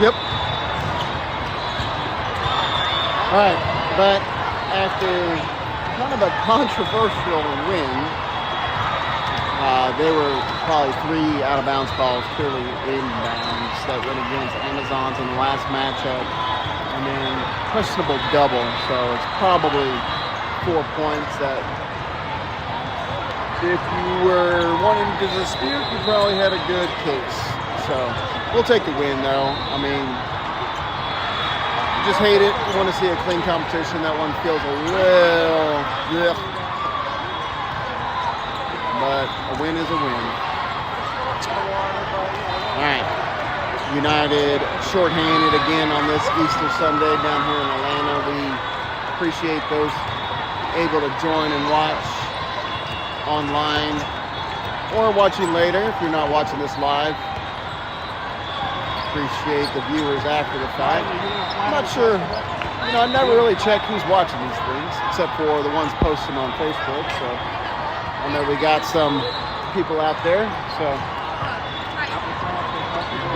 Yep. All right, but after kind of a controversial win, there were probably 3 out-of-bounds calls, clearly inbounds, that went against Amazons in the last matchup, and then questionable double, so it's probably 4 points that if you were wanting to dispute, you probably had a good case. So we'll take the win, though. I mean, just hate it. We want to see a clean competition. That one feels a little, yeah. But a win is a win. All right. United shorthanded again on this Easter Sunday down here in Atlanta. We appreciate those able to join and watch online or watching later if you're not watching this live. Appreciate the viewers after the fact. I'm not sure, I never really check who's watching these things except for the ones posting on Facebook. So I know we got some people out there, so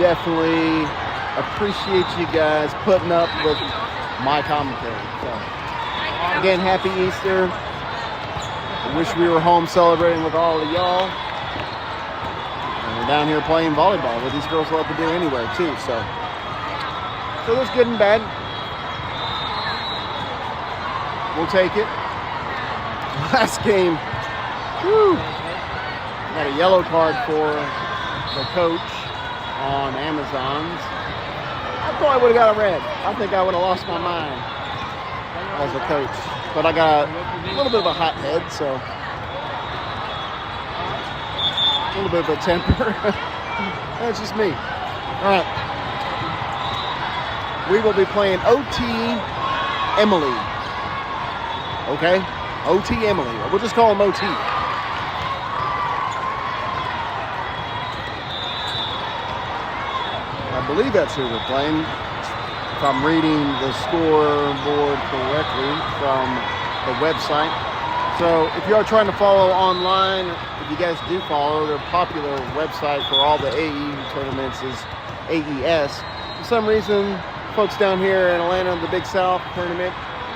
definitely appreciate you guys putting up with my commentary. So again, happy Easter. I wish we were home celebrating with all of y'all. And we're down here playing volleyball, what these girls love to do anywhere too. So there's good and bad. We'll take it. Last game, got a yellow card for the coach on Amazons. I probably would have got a red. I think I would have lost my mind as a coach. But I got a little bit of a hot head, so a little bit of a temper. That's just me. All right. We will be playing OT Emily. Okay? OT Emily. We'll just call them OT. I believe that's who we're playing. If I'm reading the scoreboard correctly from the website. So if you are trying to follow online, if you guys do follow, their popular website for all the AE tournaments is AES. For some reason, folks down here in Atlanta, the Big South tournament,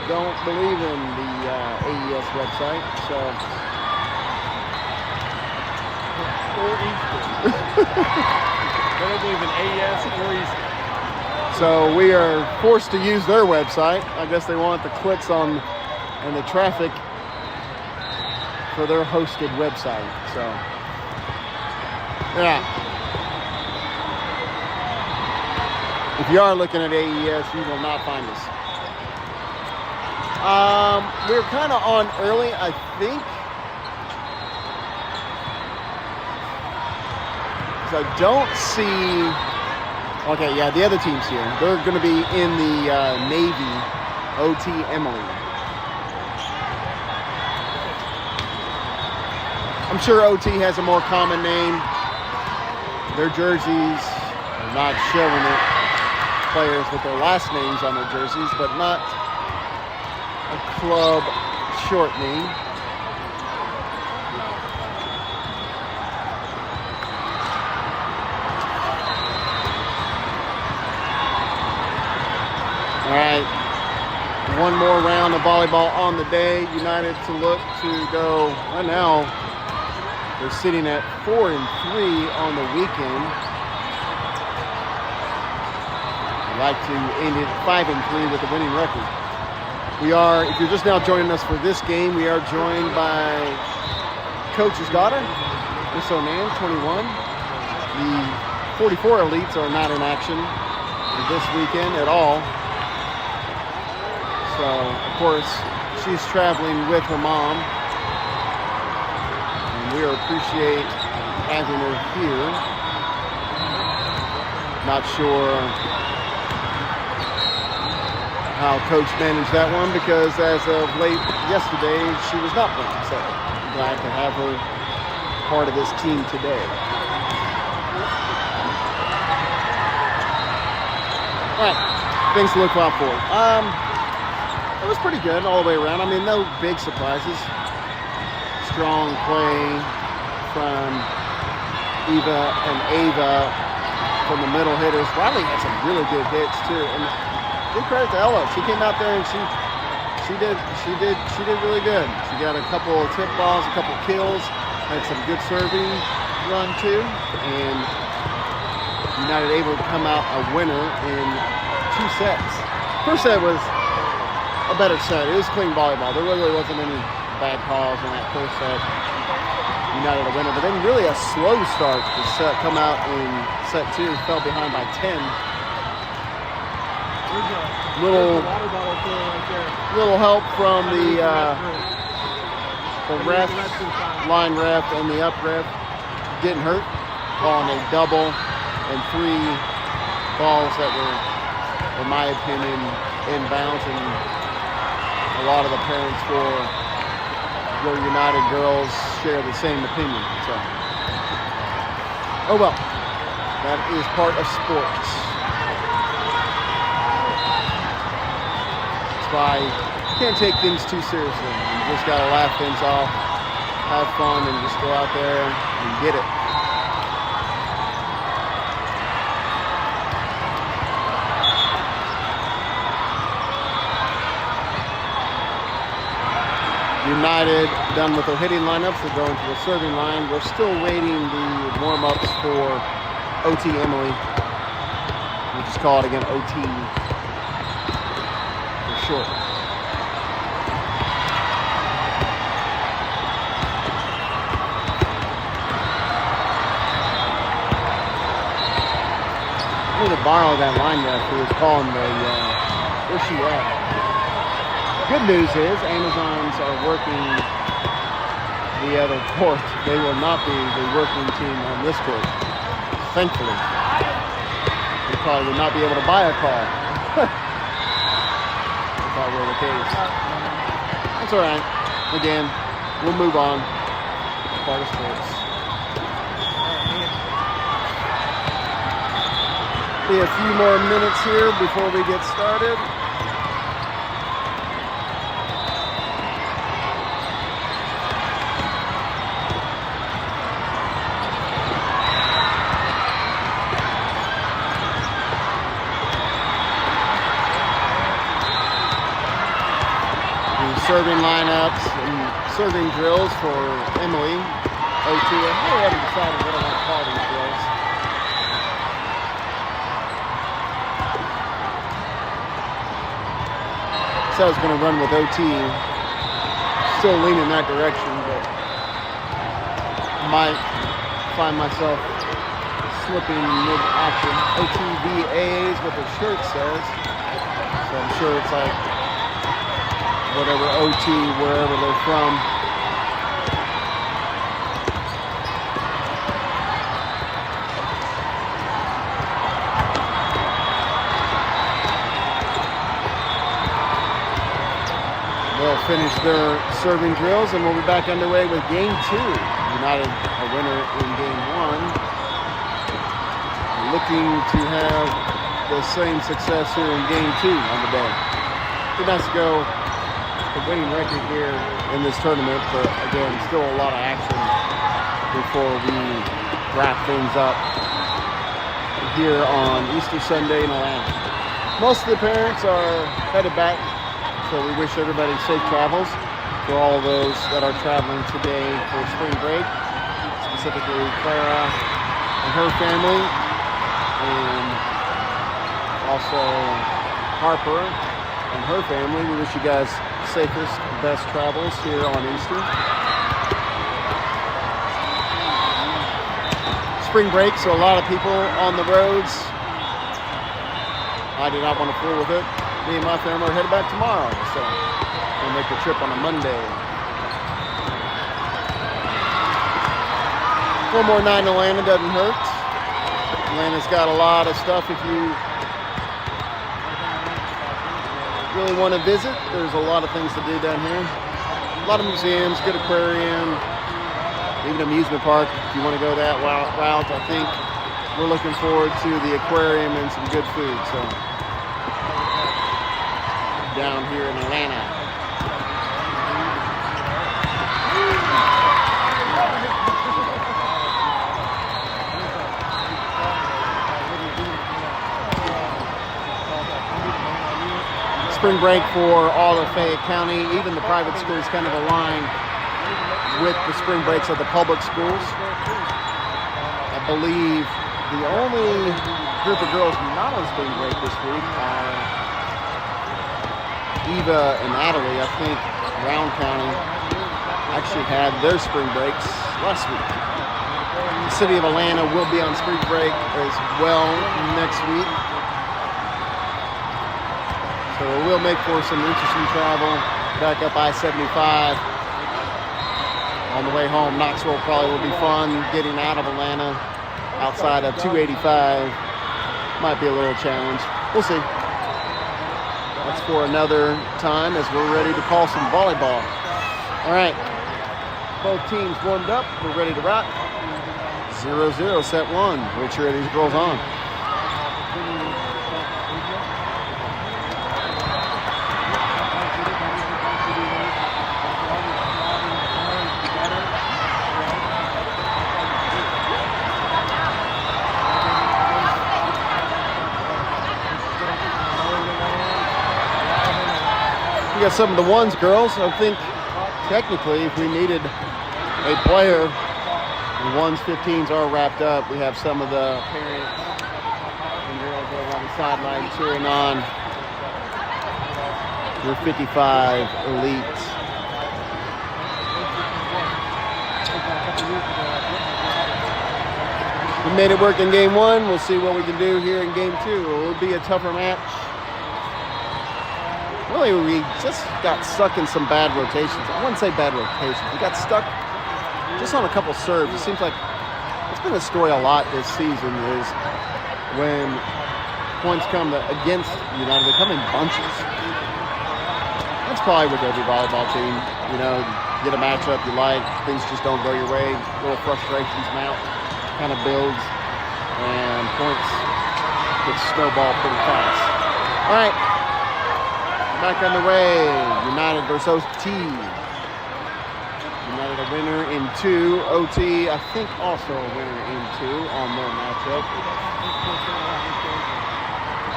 don't believe in the AES website. So or Easter. They don't believe in AES or Easter. So we are forced to use their website. I guess they want the clicks on and the traffic for their hosted website. So, yeah. If you are looking at AES, you will not find us. We're kind of on early, I think. Because I don't see... Okay, yeah, the other team's here. They're going to be in the Navy OT Emily. I'm sure OT has a more common name. Their jerseys are not showing it. Players with their last names on their jerseys, but not a club short name. All right, one more round of volleyball on the day. United to look to go, right now, they're sitting at 4-3 on the weekend. I'd like to end it 5-3 with a winning record. We are, if you're just now joining us for this game, we are joined by Coach's daughter, Miss Onan, 21. The 44 elites are not in action this weekend at all. So, of course, she's traveling with her mom. And we appreciate having her here. Not sure how Coach managed that one because as of late yesterday, she was not playing. So, I'm glad to have her part of this team today. All right, things to look out for. It was pretty good all the way around. I mean, no big surprises. Strong play from Eva and Ava from the middle hitters. Riley had some really good hits too, and good credit to Ella. She came out there and she did really good. She got a couple of tip balls, a couple kills, had some good serving run too, and United able to come out a winner in 2 sets. First set was a better set. It was clean volleyball. There really wasn't any bad calls in that first set. United a winner, but then really a slow start to set. Come out in set 2, fell behind by 10. Little help from the ref, line ref, and the up ref getting hurt, calling a double and 3 balls that were, in my opinion, inbounds, and a lot of the parents for your United girls share the same opinion. So, oh well, that is part of sports. That's why you can't take things too seriously. You just gotta laugh things off, have fun, and just go out there and get it. United done with their hitting lineups. They're going to the serving line. We're still waiting the warm-ups for OT Emily. We'll just call it again OT for short. I need to borrow that line ref who was calling the where's she at? Good news is Amazons are working the other court. They will not be the working team on this court. Thankfully. They probably would not be able to buy a car if that were the case. That's all right. Again, we'll move on. It's part of sports. Be a few more minutes here before we get started. Serving lineups and serving drills for Emily OT. I haven't decided what I want to call these drills. So I was going to run with OT. Still leaning that direction, but might find myself slipping mid-action. OTVA is what the shirt says. So I'm sure it's like whatever OT, wherever they're from. They'll finish their serving drills and we'll be back underway with game 2. United a winner in game 1. Looking to have the same success here in game 2 on the day. It'd be nice to go the winning record here in this tournament, but again, still a lot of action before we wrap things up here on Easter Sunday in Atlanta. Most of the parents are headed back, so we wish everybody safe travels for all of those that are traveling today for spring break, specifically Clara and her family, and also Harper and her family. We wish you guys safest, best travels here on Easter. Spring break, so a lot of people on the roads. I did not want to fool with it. Me and my family are headed back tomorrow, so we'll make the trip on a Monday. One more night in Atlanta doesn't hurt. Atlanta's got a lot of stuff if you really want to visit. There's a lot of things to do down here. A lot of museums, good aquarium, even amusement park if you want to go that route. I think we're looking forward to the aquarium and some good food. So down here in Atlanta. spring break for all of Fayette County. Even the private schools kind of align with the spring breaks of the public schools. I believe the only group of girls not on spring break this week are Eva and Natalie. I think Round County actually had their spring breaks last week. The city of Atlanta will be on spring break as well next week. So it will make for some interesting travel back up I-75. On the way home, Knoxville probably will be fun. Getting out of Atlanta outside of 285 might be a little challenge. We'll see. That's for another time as we're ready to call some volleyball. All right. Both teams warmed up. We're ready to rock. 0-0, set one. We'll cheer these girls on. We got some of the ones, girls. I think technically if we needed a player, the ones 15s are wrapped up. We have some of the parents and girls over on the sideline cheering on your 55 elite. We made it work in game one. We'll see what we can do here in game two. It will be a tougher match. Really, we just got stuck in some bad rotations. I wouldn't say bad rotations. We got stuck just on a couple serves. It seems like it's been a story a lot this season is when points come against United, they come in bunches. That's probably with every volleyball team. You know, you get a matchup you like, things just don't go your way, little frustrations mount, kind of builds, and points get snowballed pretty fast. All right. Back underway, United versus OT. United a winner in 2. OT, I think, also a winner in 2 on their matchup.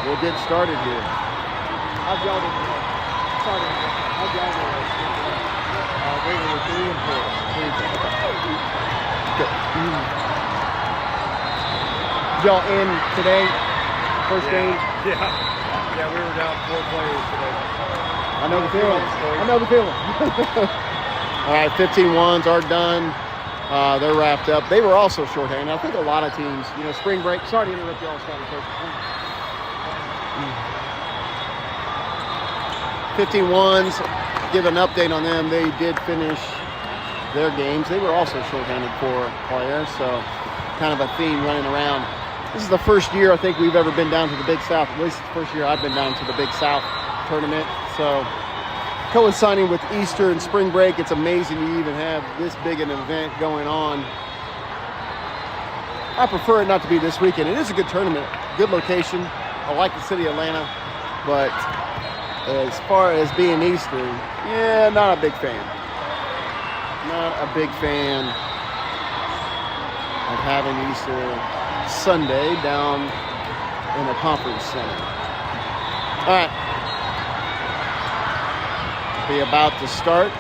We'll get started here. How'd y'all do? Started. How'd y'all do? We were 3 and 4. Did y'all end today? First game? Yeah, we were down 4 players today. I know the feeling. I know the feeling. All right, 15-1s are done. They're wrapped up. They were also shorthanded. I think a lot of teams, you know, spring break. Sorry to interrupt you all, starting first. 15-1s, give an update on them. They did finish their games. They were also shorthanded for players, so kind of a theme running around. This is the first year I think we've ever been down to the Big South. At least the first year I've been down to the Big South tournament. So coinciding with Easter and spring break, it's amazing you even have this big an event going on. I prefer it not to be this weekend. It is a good tournament, good location. I like the city of Atlanta, but as far as being Easter, yeah, not a big fan. Not a big fan of having Easter Sunday down in a conference center. All right. Be about to start.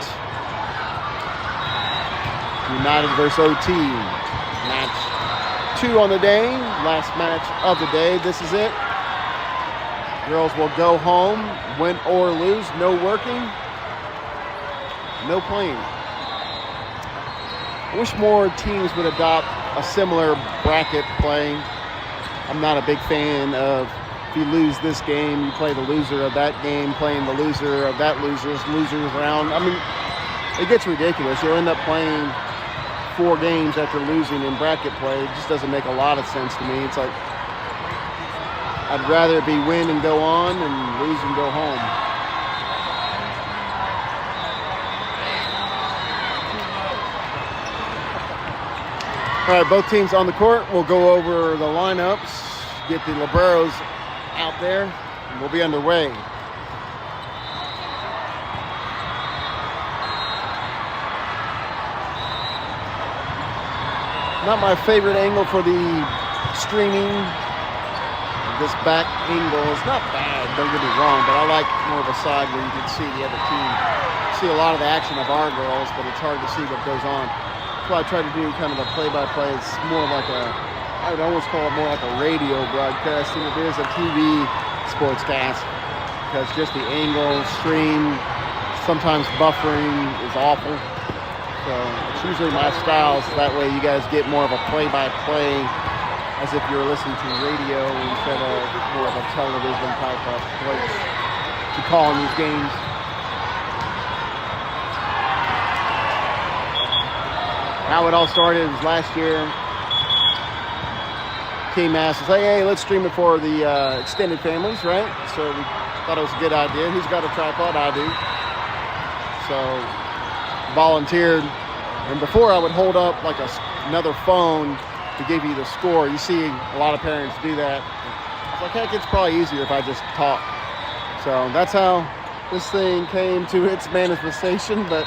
United versus OT. Match 2 on the day. Last match of the day. This is it. Girls will go home, win or lose. No working. No playing. I wish more teams would adopt a similar bracket play. I'm not a big fan of if you lose this game, you play the loser of that game, playing the loser of that losers round. I mean, it gets ridiculous. You'll end up playing 4 games after losing in bracket play. It just doesn't make a lot of sense to me. It's like, I'd rather it be win and go on and lose and go home. All right, both teams on the court. We'll go over the lineups, get the liberos out there, and we'll be underway. Not my favorite angle for the streaming this back angle is not bad, don't get me wrong, but I like more of a side where you can see the other team. See a lot of the action of our girls, but it's hard to see what goes on. That's why I try to do kind of a play-by-play. It's more like I would almost call it more like a radio broadcast than it is a TV sportscast, because just the angle, stream, sometimes buffering is awful. So it's usually my style, so that way you guys get more of a play-by-play as if you're listening to radio instead of more of a television type of approach to calling these games. How it all started was last year. Team asked us, hey, let's stream it for the extended families, right? So we thought it was a good idea. Who's got a tripod? I do. So volunteered, and before I would hold up like another phone to give you the score. You see a lot of parents do that. It's like, heck, it's probably easier if I just talk. So that's how this thing came to its manifestation, but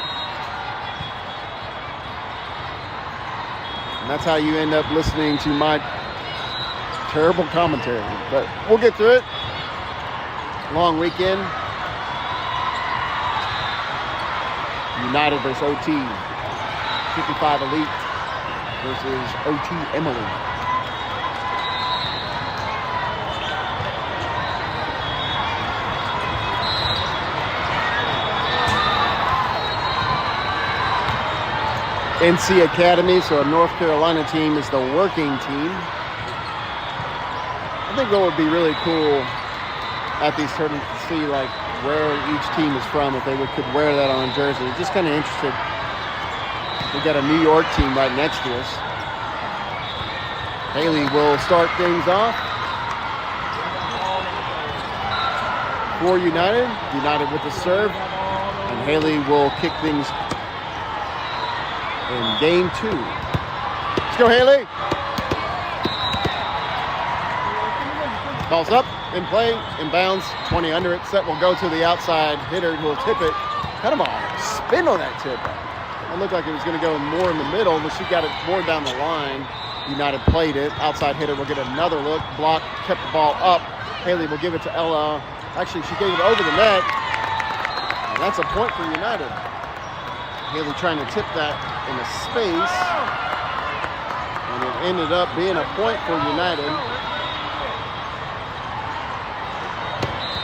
and that's how you end up listening to my terrible commentary. But we'll get through it. Long weekend. United versus OT. 55 Elite versus OT Emily. NC Academy, so a North Carolina team is the working team. I think what would be really cool at these tournaments to see like where each team is from, if they could wear that on a jersey. Just kind of interested. We've got a New York team right next to us. Haley will start things off for United. United with the serve. And Haley will kick things in game 2. Let's go, Haley. Ball's up, in play, inbounds, 20 under it. Set will go to the outside hitter who will tip it. Kind of a spin on that tip. It looked like it was going to go more in the middle, but she got it more down the line. United played it. Outside hitter will get another look. Block, kept the ball up. Haley will give it to Ella. Actually, she gave it over the net. And that's a point for United. Haley trying to tip that in a space. And it ended up being a point for United.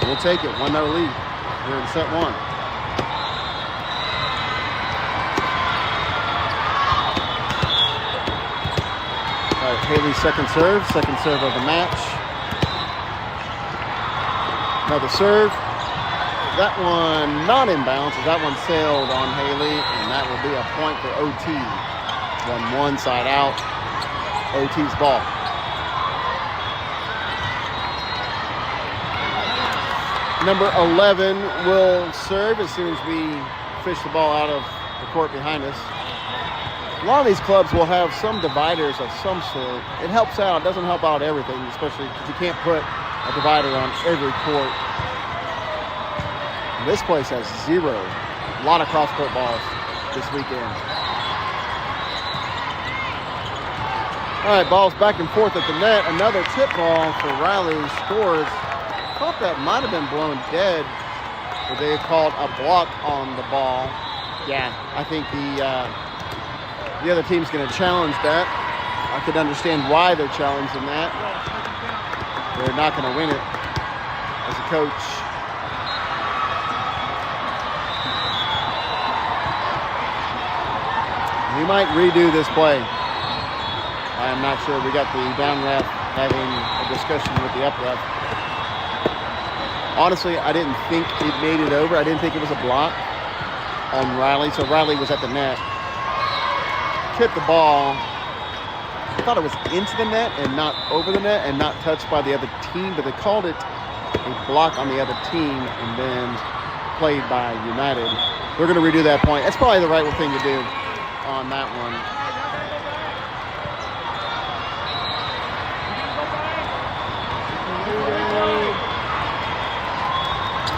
We'll take it. 1-0 lead here in set 1. All right, Haley's second serve of the match. Another serve. That one not inbounds. That one sailed on Haley, and that will be a point for OT. 1-1 side out. OT's ball. Number 11 will serve as soon as we fish the ball out of the court behind us. A lot of these clubs will have some dividers of some sort. It helps out. It doesn't help out everything, especially because you can't put a divider on every court. This place has 0. A lot of cross-court balls this weekend. All right, balls back and forth at the net. Another tip ball for Riley scores. I thought that might have been blown dead, but they called a block on the ball. Yeah, I think the other team's going to challenge that. I could understand why they're challenging that. They're not going to win it as a coach. We might redo this play. I'm not sure. We got the down ref having a discussion with the up ref. Honestly, I didn't think it made it over. I didn't think it was a block on Riley. So Riley was at the net. Tipped the ball. I thought it was into the net and not over the net and not touched by the other team, but they called it a block on the other team and then played by United. They're going to redo that point. That's probably the right thing to do on that one.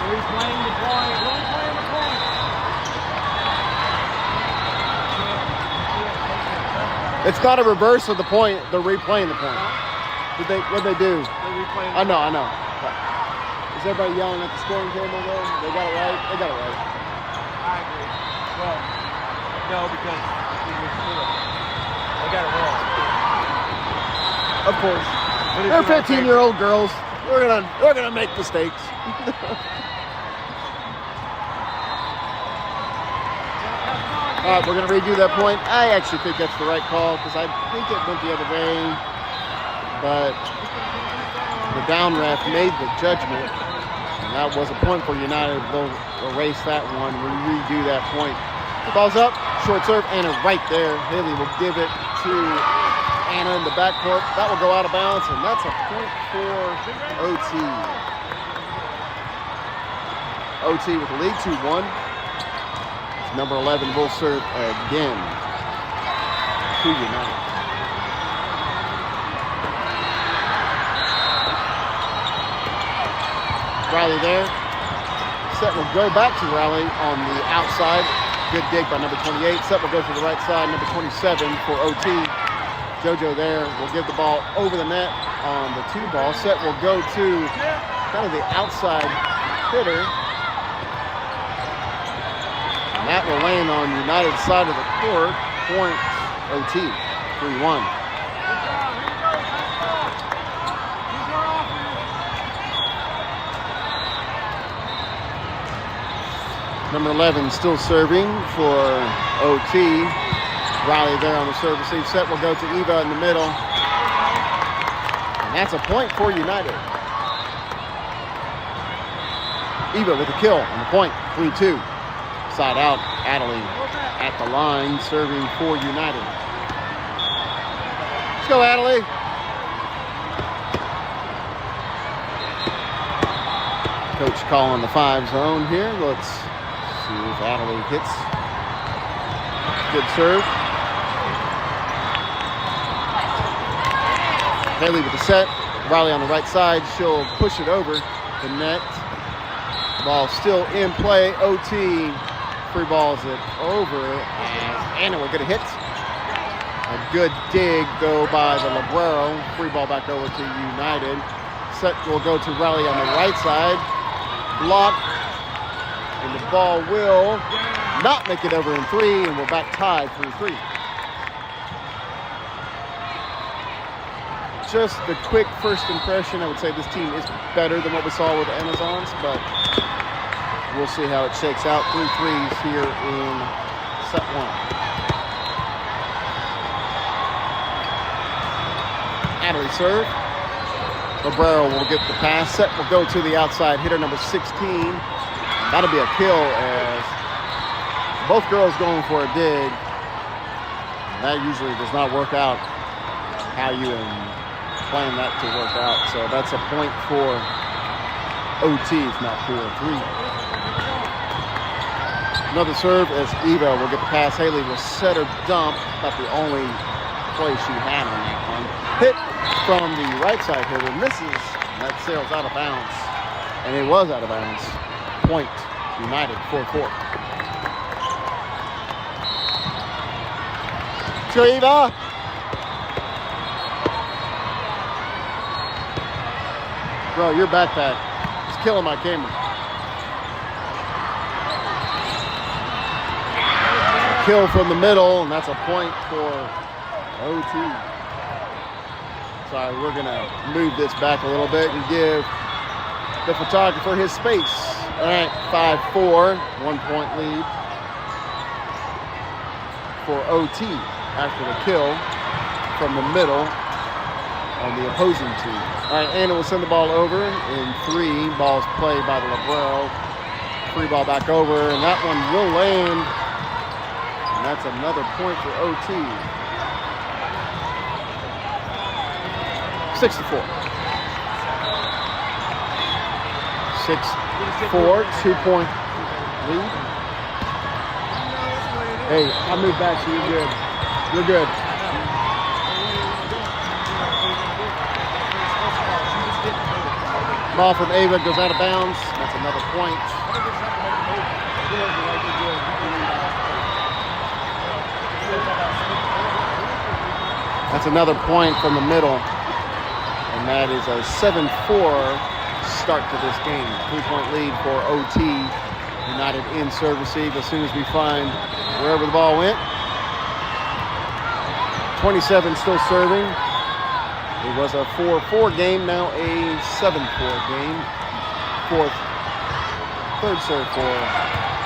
Replaying the point. It's not a reverse of the point. They're replaying the point. What'd they do? They're replaying. I know. Is everybody yelling at the scoring table though? They got it right? They got it right. I agree. Well, no, because it was four. They got it wrong. Of course. But it's They're in our favor. 15-year-old girls. They're gonna make mistakes. All right, we're gonna redo that point. I actually think that's the right call because I think it went the other way, but the down ref made the judgment, and that was a point for United. They'll erase that one. We redo that point. Ball's up, short serve, Anna right there. Haley will give it to Anna in the backcourt. That will go out of bounds, and that's a point for OT. OT with the lead, 2-1. Number 11 will serve again to United. Riley there. Set will go back to Riley on the outside. Good dig by number 28. Set will go to the right side, number 27 for OT. JoJo there will give the ball over the net on the 2-ball. Set will go to kind of the outside hitter. And that will land on United's side of the court. Point OT, 3-1. Number 11 still serving for OT. Riley there on the serve receive. Set will go to Eva in the middle. And that's a point for United. Eva with a kill on the point, 3-2. Side out, Adelie at the line, serving for United. Let's go, Adelie. Coach calling the 5 zone here. Let's see if Adelie hits. Good serve. Haley with the set. Riley on the right side. She'll push it over the net. Ball still in play. OT free balls it over, and Anna will get a hit. A good dig though by the Librero. Free ball back over to United. Set will go to Riley on the right side. Blocked, and the ball will not make it over in 3, and we're back tied 3-3. Just the quick first impression, I would say this team is better than what we saw with the Amazons, but we'll see how it shakes out. 3 threes here in set 1. Adelie serve. Librero will get the pass. Set will go to the outside. Hitter number 16. That'll be a kill as both girls going for a dig. That usually does not work out how you plan that to work out. So that's a point for OT, if not for 3. Another serve as Eva will get the pass. Haley will set her dump. About the only play she had on that one. Hit from the right side hitter. Misses. That sails out of bounds. And it was out of bounds. Point United 4-4. Let's go, Eva. Bro, your backpack is killing my camera. Kill from the middle, and that's a point for OT. Sorry, we're gonna move this back a little bit and give the photographer his space. All right, 5-4, 1 point lead for OT after the kill from the middle on the opposing team. All right, Anna will send the ball over in 3. Ball's played by the Librero. Free ball back over, and that one will land. That's another point for OT. 6-4. 6-4, 2-point lead. Hey, I'll move back so you're good. You're good. Ball from Ava goes out of bounds. That's another point. That's another point from the middle And that is a 7-4 start to this game. 3-point lead for OT. United in serve receive as soon as we find wherever the ball went. 27 still serving. It was a 4-4 game, now a 7-4 game. Third serve for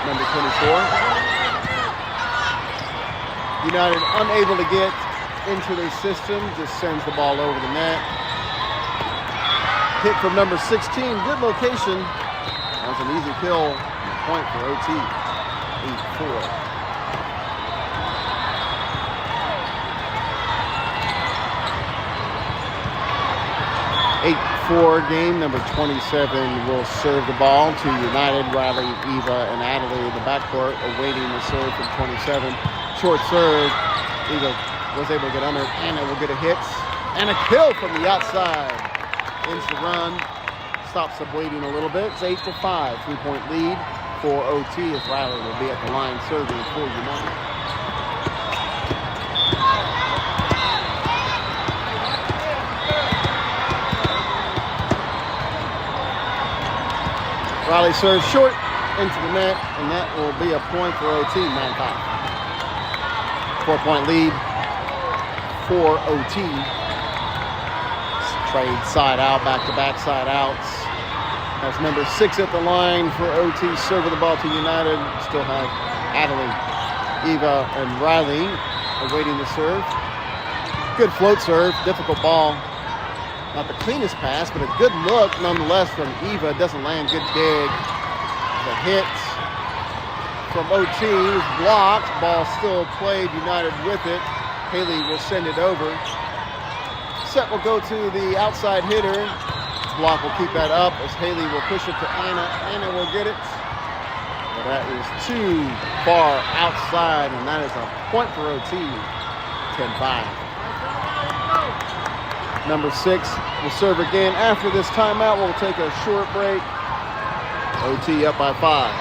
number 24. United unable to get into their system, just sends the ball over the net. Hit from number 16, good location. That was an easy kill, point for OT, 8-4. 8-4 game. Number 27 will serve the ball to United. Riley, Eva, and Adelaide in the backcourt awaiting the serve from 27. Short serve. Eva was able to get under it. Anna will get a hit. And a kill from the outside. Ends the run. Stops them waiting a little bit. It's 8-5. 3-point lead for OT as Riley will be at the line serving for United. Riley serves short into the net, and that will be a point for OT, 9-5. 4-point lead for OT. Trade side out, back-to-back side outs. That's number 6 at the line for OT, serving the ball to United. Still have Adelaide, Eva, and Riley awaiting the serve. Good float serve, difficult ball. Not the cleanest pass, but a good look nonetheless from Eva. Doesn't land, good dig. The hit from OT was blocked. Ball still played, United with it. Haley will send it over. Set will go to the outside hitter. Block will keep that up as Haley will push it to Anna. Anna will get it. But that is too far outside, and that is a point for OT, 10-5. Number 6 will serve again after this timeout. We'll take a short break. OT up by 5.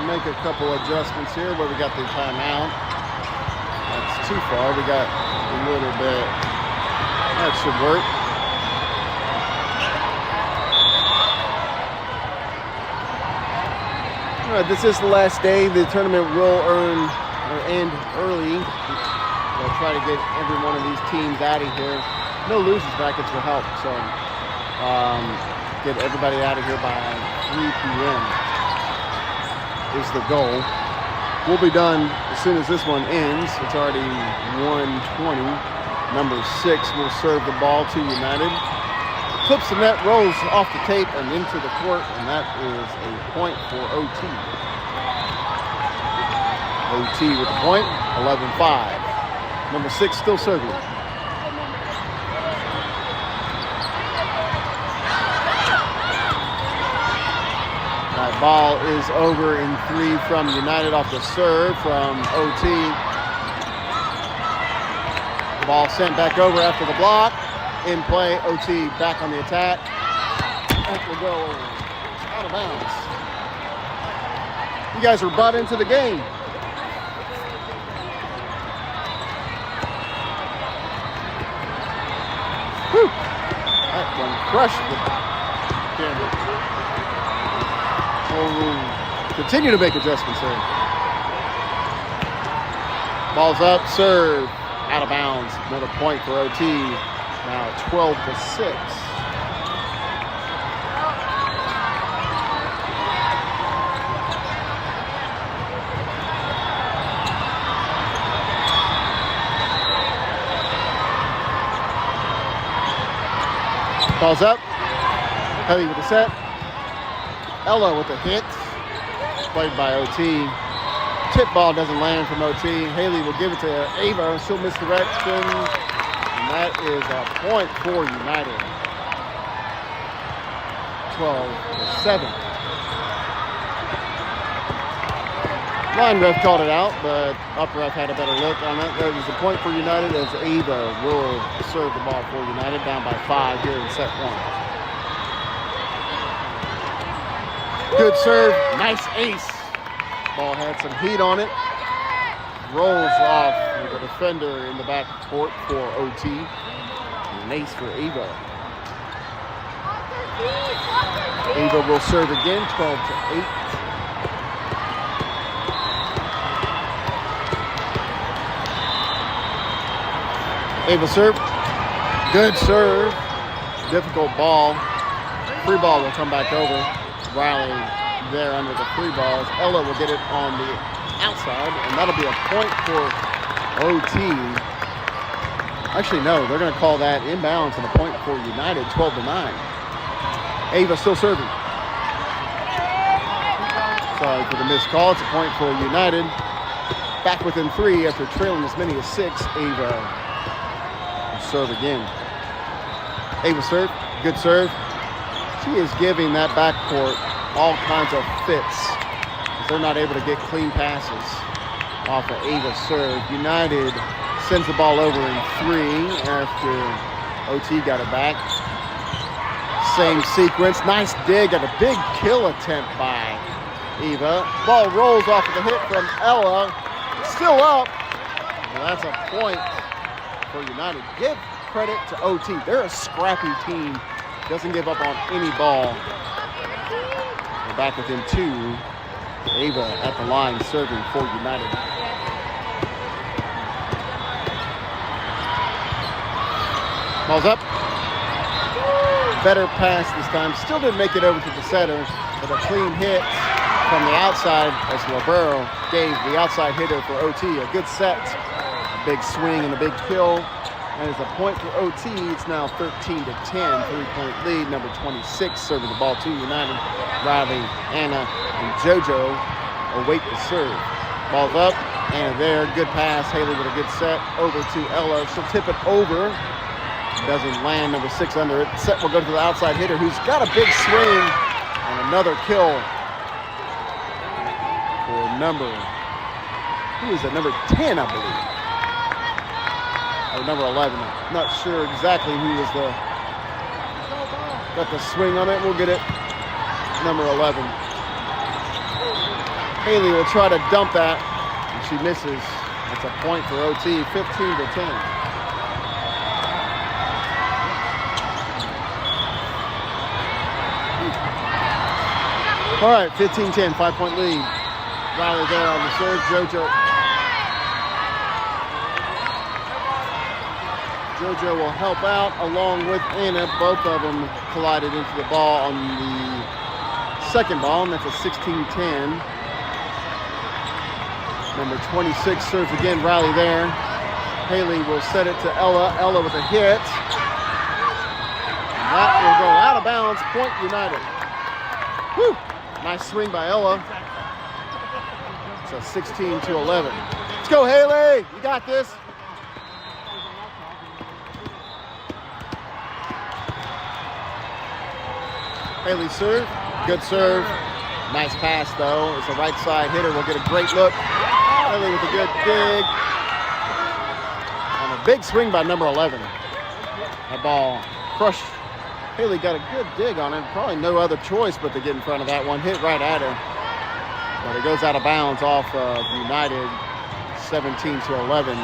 Make a couple adjustments here where we got the timeout. That's too far. We got a little bit. That should work. All right, this is the last day. The tournament will end early. They'll try to get every one of these teams out of here. No losers brackets will help, so get everybody out of here by 3 p.m. is the goal. We'll be done as soon as this one ends. It's already 1:20. Number 6 will serve the ball to United. Clips the net, rolls off the tape and into the court, and that is a point for OT. OT with the point, 11-5. Number 6 still serving. That ball is over in 3 from United off the serve from OT. The ball sent back over after the block. In play, OT back on the attack. That will go out of bounds. You guys are brought into the game. Whew. That one crushed the camera. We'll continue to make adjustments here. Ball's up, serve, out of bounds. Another point for OT. Now 12-6. Ball's up. Heavy with the set. Ella with the hit. Played by OT. Tip ball doesn't land from OT. Haley will give it to Ava. She'll misdirection. And that is a point for United. 12-7. Line ref called it out, but up ref had a better look on it. There was a point for United as Ava will serve the ball for United, down by 5 here in set 1. Good serve, nice ace. Ball had some heat on it. Rolls off with a defender in the back court for OT. An ace for Ava. Ava will serve again, 12-8. Ava serve. Good serve. Difficult ball. Free ball will come back over. Riley there under the free balls. Ella will get it on the outside, and that'll be a point for OT. Actually, no, they're going to call that inbounds and a point for United, 12-9. Ava still serving. Sorry for the missed call. It's a point for United. Back within 3 after trailing as many as 6. Ava will serve again. Ava serve. Good serve. She is giving that backcourt all kinds of fits. They're not able to get clean passes off of Ava's serve. United sends the ball over in 3 after OT got it back. Same sequence. Nice dig and a big kill attempt by Ava. Ball rolls off of the hit from Ella. Still up. Well, that's a point for United. Give credit to OT. They're a scrappy team. Doesn't give up on any ball. They're back within 2. Ava at the line serving for United. Ball's up. Better pass this time. Still didn't make it over to the setter, but a clean hit from the outside as Libero gave the outside hitter for OT a good set. A big swing and a big kill. And as a point for OT, it's now 13-10, 3-point lead. Number 26 serving the ball to United. Riley, Anna, and JoJo await the serve. Ball's up, and there, good pass. Haley with a good set over to Ella. She'll tip it over. Doesn't land, number 6 under it. Set will go to the outside hitter who's got a big swing and another kill for number 10, I believe. Or number 11. Not sure exactly who was got the swing on it. We'll get it. Number 11. Haley will try to dump that, and she misses. It's a point for OT, 15-10. All right, 15-10, 5-point lead. Riley there on the serve. JoJo will help out along with Anna. Both of them collided into the ball on the second ball, and that's a 16-10. Number 26 serves again. Riley there. Haley will set it to Ella. Ella with a hit. That will go out of bounds. Point United. Whew. Nice swing by Ella. It's a 16-11. Let's go, Haley. You got this. Haley serve. Good serve. Nice pass, though. It's a right side hitter. We'll get a great look. Haley with a good dig. And a big swing by number 11. That ball crushed. Haley got a good dig on it. Probably no other choice but to get in front of that one. Hit right at her. But it goes out of bounds off of United. 17-11.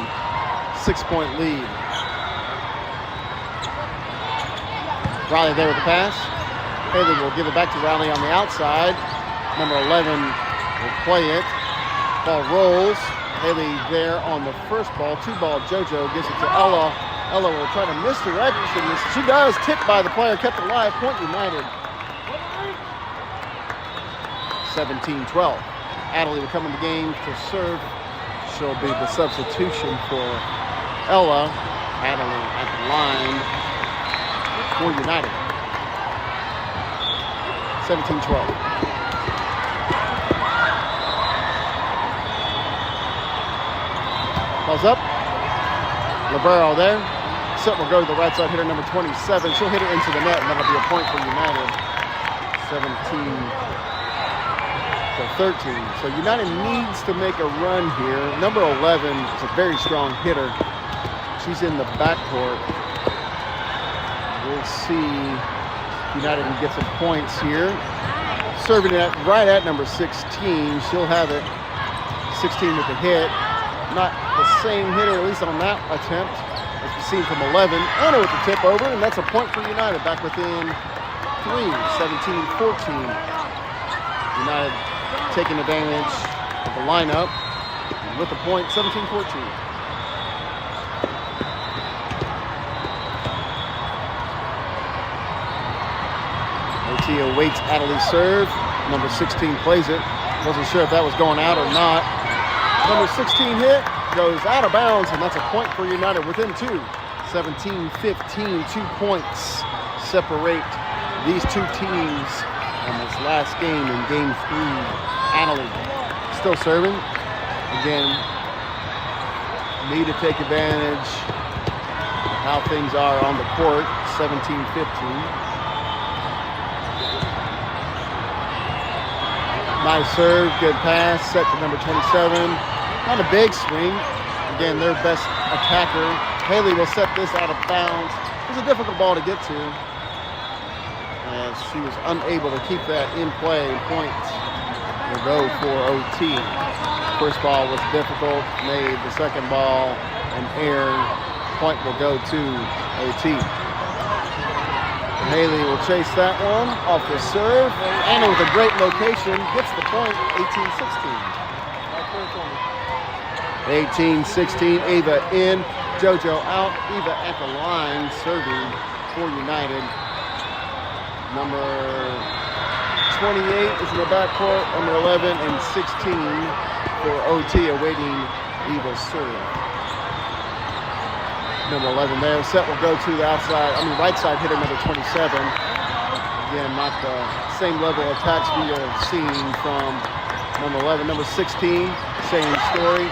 6-point lead. Riley there with the pass. Haley will give it back to Riley on the outside. Number 11 will play it. Ball rolls. Haley there on the first ball. 2-ball. JoJo gives it to Ella. Ella will try to misdirect. She does. Tipped by the player. Kept it alive. Point United. 17-12. Adderley will come in the game to serve. She'll be the substitution for Ella. Adderley at the line for United. 17-12. Ball's up. Libero there. Set will go to the right side hitter, number 27. She'll hit it into the net, and that'll be a point for United. 17-13. So United needs to make a run here. Number 11 is a very strong hitter. She's in the backcourt. We'll see if United can get some points here. serving it right at number 16. She'll have it. 16 with the hit. Not the same hitter, at least on that attempt, as we've seen from 11. Anna with the tip over, and that's a point for United. Back within 3, 17-14. United taking advantage of the lineup. And with the point, 17-14. OT awaits Adelie's serve. Number 16 plays it. Wasn't sure if that was going out or not. Number 16 hit, goes out of bounds, and that's a point for United within 2. 17-15, 2 points separate these two teams on this last game in game 3. Adelie still serving. Again, need to take advantage of how things are on the court. 17-15. Nice serve, good pass, set to number 27. Not a big swing. Again, their best attacker. Haley will set this out of bounds. It was a difficult ball to get to, as she was unable to keep that in play. Point will go for OT. First ball was difficult, made the second ball an error. Point will go to OT. Haley will chase that one off the serve. Anna with a great location gets the point. 18-16. 18-16. Ava in. JoJo out. Eva at the line serving for United. Number 28 is in the backcourt. Number 11 and 16 for OT awaiting Eva's serve. Number 11 there. Set will go to the outside, right side hitter, number 27. Again, not the same level of attacks we have seen from number 11. Number 16, same story.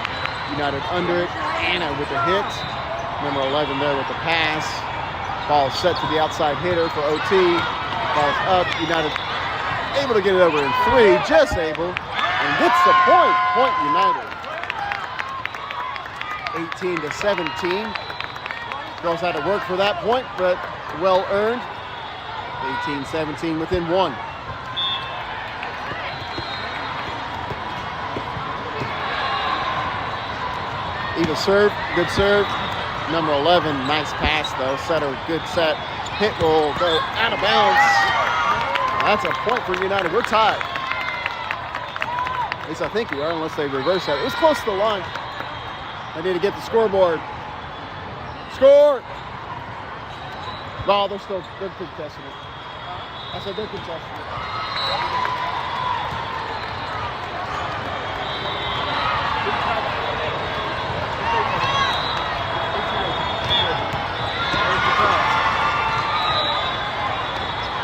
United under it. Anna with the hit. Number 11 there with the pass. Ball set to the outside hitter for OT. Ball's up. United able to get it over in 3. Just able. And gets the point. Point United. 18-17. Girls had to work for that point, but well earned. 18-17 within 1. Eva serve, good serve. Number 11, nice pass though. Setter, good set. Hit will go out of bounds. That's a point for United. We're tied. At least I think we are, unless they reverse that. It was close to the line. I need to get the scoreboard. Score! No, they're contesting it. I said they're contesting it.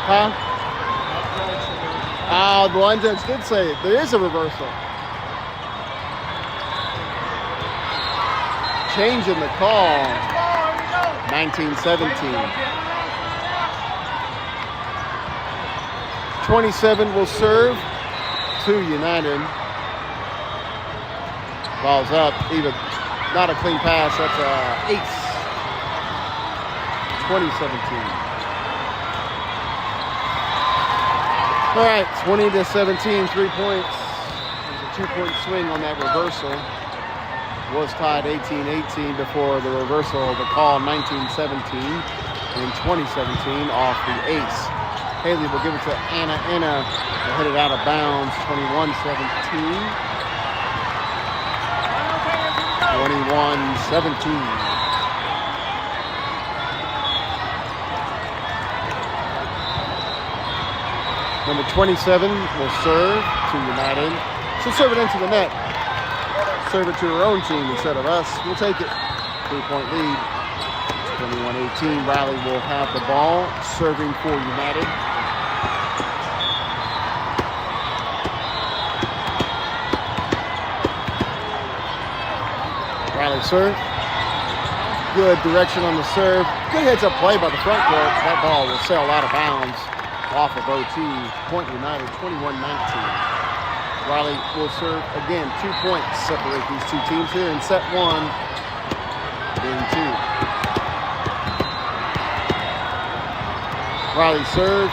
Huh? The line judge did say there is a reversal. Change in the call. 19-17. 27 will serve to United. Ball's up. Even not a clean pass. That's an ace. 20-17. All right, 20-17, 3 points. There's a 2-point swing on that reversal. Was tied 18-18 before the reversal of the call. 19-17 and 20-17 off the ace. Haley will give it to Anna. Anna will hit it out of bounds. 21-17. 21-17. Number 27 will serve to United. She'll serve it into the net. Serve it to her own team instead of us. We'll take it. 3-point lead. 21-18. Riley will have the ball. Serving for United. Riley serve. Good direction on the serve. Good heads-up play by the front court. That ball will sail out of bounds off of OT. Point United, 21-19. Riley will serve again. 2 points separate these two teams here in set 1. Game 2. Riley serve.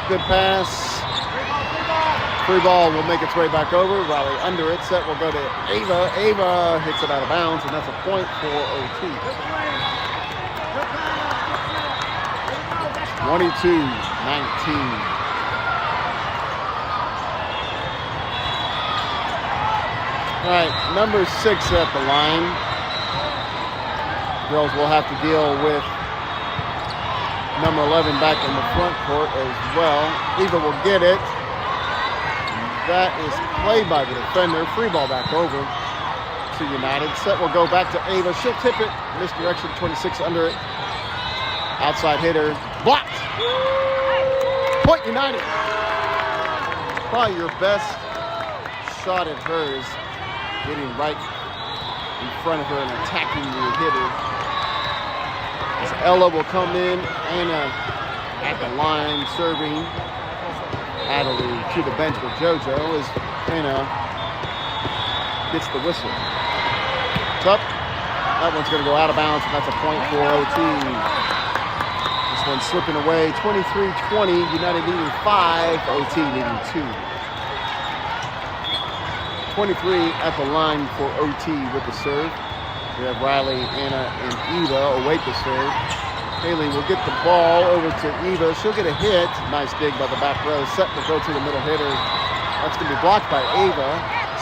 good pass. Free ball will make its way back over. Riley under it. Set will go to Ava. Ava hits it out of bounds, and that's a point for OT. 22-19. All right, number 6 at the line. Girls will have to deal with number 11 back in the front court as well. Eva will get it. That is played by the defender. Free ball back over to United. Set will go back to Ava. She'll tip it. Misdirection, 26 under it. Outside hitter. Blocked. Point United. Probably your best shot at hers. Getting right in front of her and attacking the hitter. As Ella will come in. Anna at the line serving. Adderley to the bench with JoJo as Anna gets the whistle. It's up. That one's going to go out of bounds, and that's a point for OT. This one's slipping away. 23-20. United needing 5. OT needing 2. 23 at the line for OT with the serve. We have Riley, Anna, and Eva await the serve. Haley will get the ball over to Eva. She'll get a hit. Nice dig by the back row. Set will go to the middle hitter. That's going to be blocked by Ava.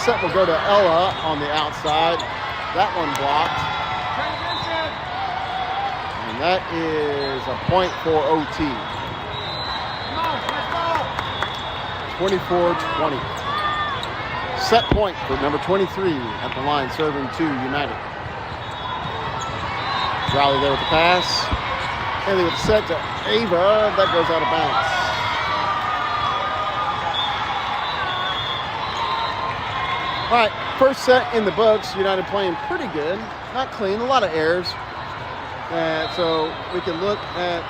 Set will go to Ella on the outside. That one blocked. And that is a point for OT. 24-20. Set point for number 23 at the line, serving to United. Riley there with the pass. Haley with the set to Ava. That goes out of bounds. All right, first set in the books. United playing pretty good. Not clean, a lot of errors. So we can look at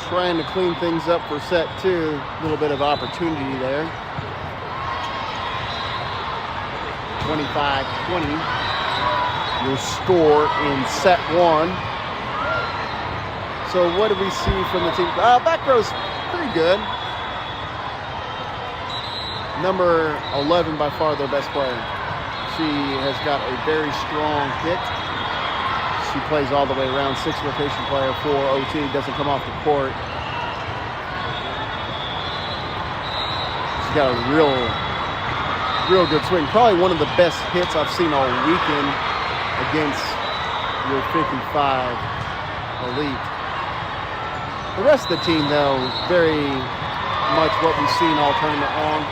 trying to clean things up for set 2. A little bit of opportunity there. 25-20. Your score in set 1. So what do we see from the team? Back row's pretty good. Number 11 by far their best player. She has got a very strong hit. She plays all the way around. 6 rotation player for OT. Doesn't come off the court. She's got a real good swing. Probably one of the best hits I've seen all weekend against your 55 elite. The rest of the team, though, very much what we've seen all tournament long.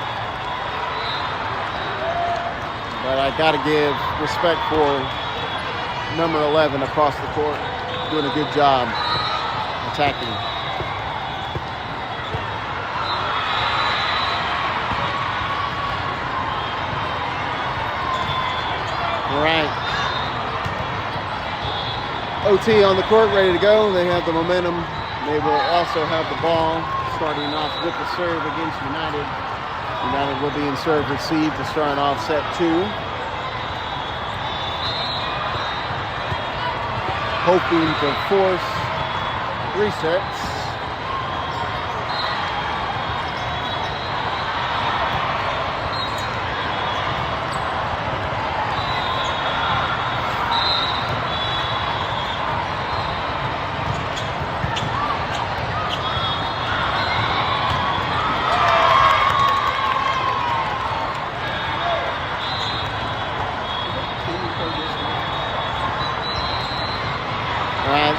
But I got to give respect for number 11 across the court, doing a good job attacking. All right. OT on the court, ready to go. They have the momentum. They will also have the ball, starting off with the serve against United. United will be in serve receive to start off set 2. Hoping to force resets.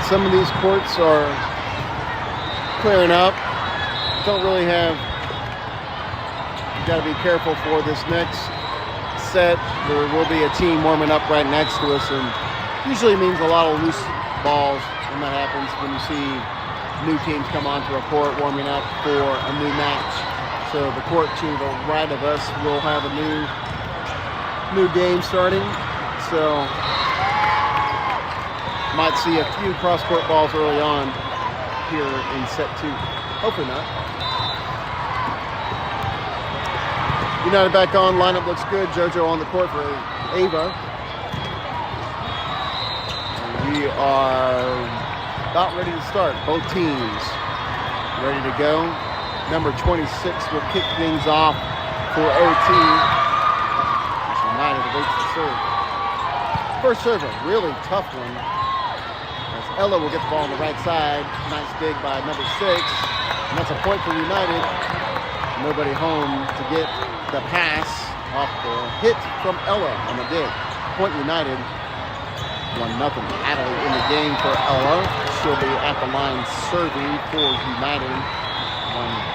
Some of these courts are clearing up. Don't really have, you got to be careful for this next set. There will be a team warming up right next to us, and usually means a lot of loose balls when that happens, when you see new teams come onto a court warming up for a new match. So the court to the right of us will have a new game starting. So might see a few cross-court balls early on here in set 2. Hopefully not. United back on. Lineup looks good. JoJo on the court for Ava. And we are about ready to start. Both teams ready to go. number 26 will kick things off for OT. United awaits the serve. First serve, a really tough one. As Ella will get the ball on the right side. Nice dig by number 6. And that's a point for United. Nobody home to get the pass off the hit from Ella on the dig. Point United. 1-0. Adderley in the game for Ella. She'll be at the line serving for United. 1-0.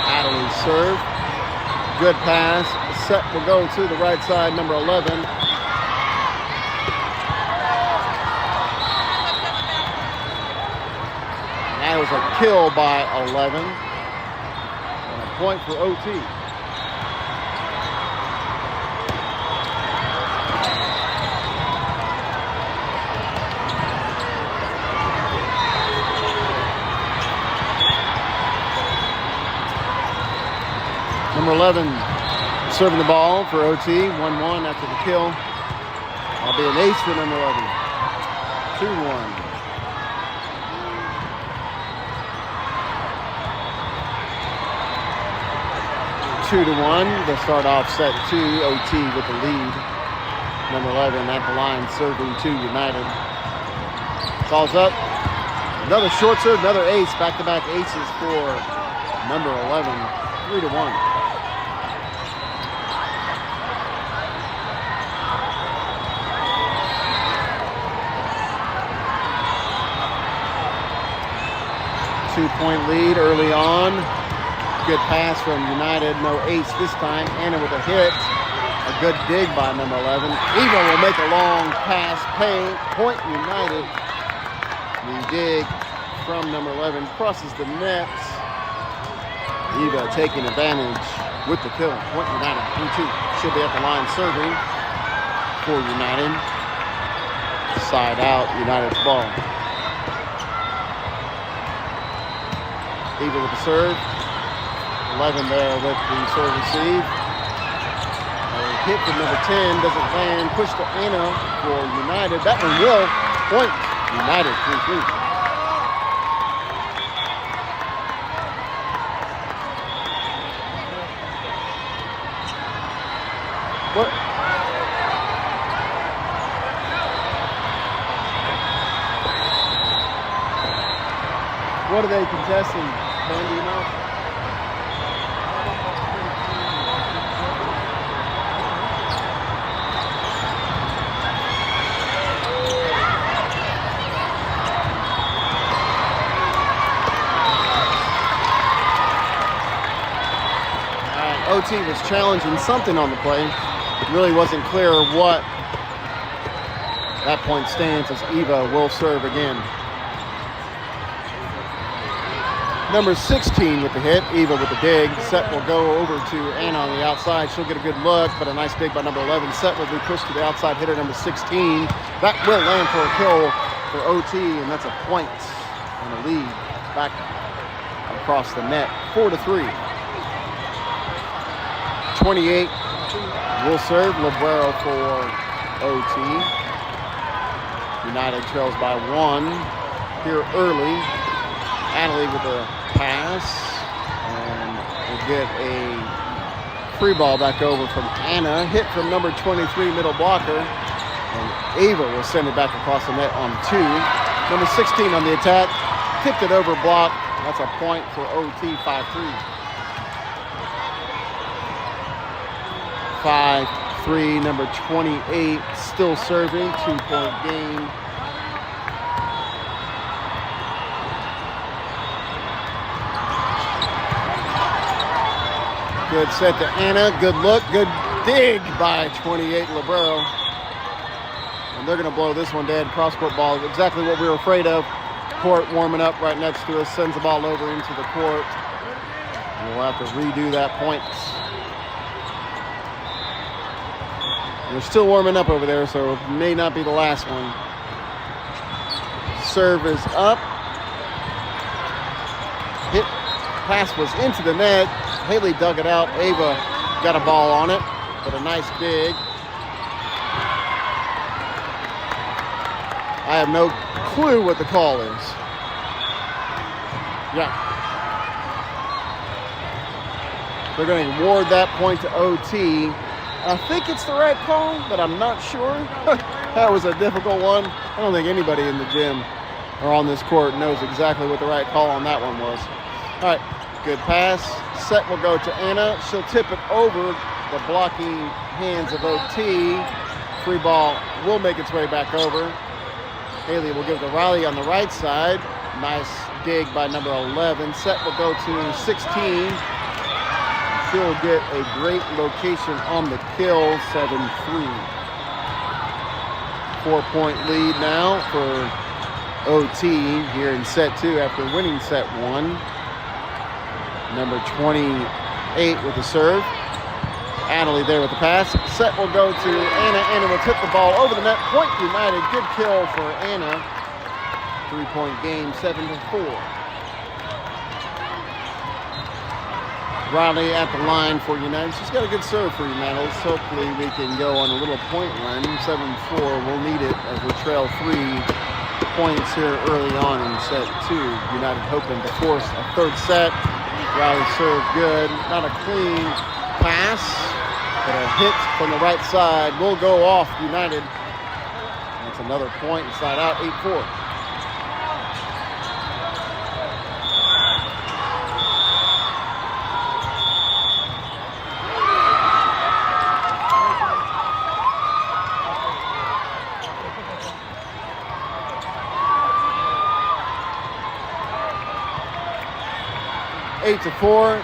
Adderley serve. Good pass. Set will go to the right side, number 11. That was a kill by 11. And a point for OT. Number 11 serving the ball for OT. 1-1 after the kill. That'll be an ace for number 11. 2-1. 2-1. They'll start off set 2. OT with the lead. Number 11 at the line serving to United. Calls up. Another short serve, another ace. Back-to-back aces for number 11. 3-1. Two-point lead early on. Good pass from United. No ace this time. Anna with a hit. A good dig by number 11. Eva will make a long pass. Point United. The dig from number 11 crosses the net. Eva taking advantage with the kill. Point United. 3-2. She'll be at the line serving for United. Side out. United's ball. Eva with the serve. 11 there with the serve receive. A hit from number 10 doesn't land. Push to Anna for United. That one will point United 3-3. What are they contesting? Ben, do you know? OT was challenging something on the play. It really wasn't clear what. That point stands as Eva will serve again. Number 16 with the hit, Eva with the dig. Set will go over to Anna on the outside. She'll get a good look, but a nice dig by number 11. Set will be pushed to the outside hitter, number 16. That will land for a kill for OT, and that's a point and a lead back across the net. 4-3. 28 will serve. Librero for OT. United trails by 1 here early. Adderley with a pass, and we'll get a free ball back over from Anna. Hit from number 23, middle blocker, and Ava will send it back across the net on 2. Number 16 on the attack, tipped it over block. That's a point for OT. 5-3. 5-3. Number 28 still serving. 2-point game. Good set to Anna. Good look. Good dig by 28 Librero. And they're going to blow this one dead. Cross-court ball. Exactly what we were afraid of. Court warming up right next to us. Sends the ball over into the court. And we'll have to redo that point. They're still warming up over there, so it may not be the last one. Serve is up. Hit. Pass was into the net. Haley dug it out. Ava got a ball on it, but a nice dig. I have no clue what the call is. Yeah. They're going to award that point to OT. I think it's the right call, but I'm not sure. That was a difficult one. I don't think anybody in the gym or on this court knows exactly what the right call on that one was. All right, good pass. Set will go to Anna. She'll tip it over the blocking hands of OT. Free ball will make its way back over. Haley will give it to Riley on the right side. Nice dig by number 11. Set will go to 16. She'll get a great location on the kill, 7-3. 4-point lead now for OT here in set 2 after winning set 1. Number 28 with the serve. Annalie there with the pass. Set will go to Anna. Anna will tip the ball over the net. Point United. Good kill for Anna. 3-point game, 7-4. Riley at the line for United. She's got a good serve for United. Hopefully we can go on a little point run. 7-4. We'll need it as we trail 3 points here early on in set 2. United hoping to force a third set. Riley served good. Not a clean pass, but a hit from the right side will go off United. That's another point inside out, 8-4. 8-4.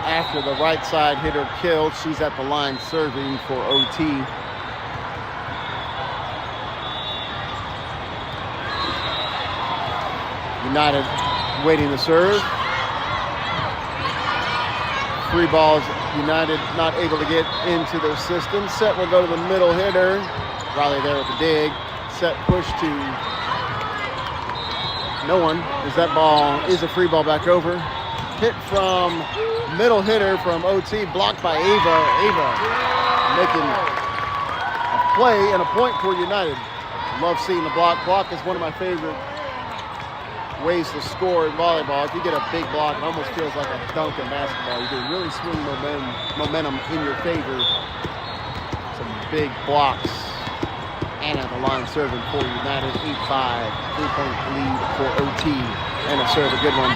After the right side hitter killed, she's at the line serving for OT. United waiting to serve. Free balls, United not able to get into their system. Set will go to the middle hitter. Riley there with the dig. Set push to no one, as that ball is a free ball back over. Hit from middle hitter from OT, blocked by Ava. Ava making a play and a point for United. Love seeing the block. Block is one of my favorite ways to score in volleyball. If you get a big block, it almost feels like a dunk in basketball. You can really swing momentum in your favor. Some big blocks. Anna the line serving for United. 8-5. 3-point lead for OT. Anna serve a good one.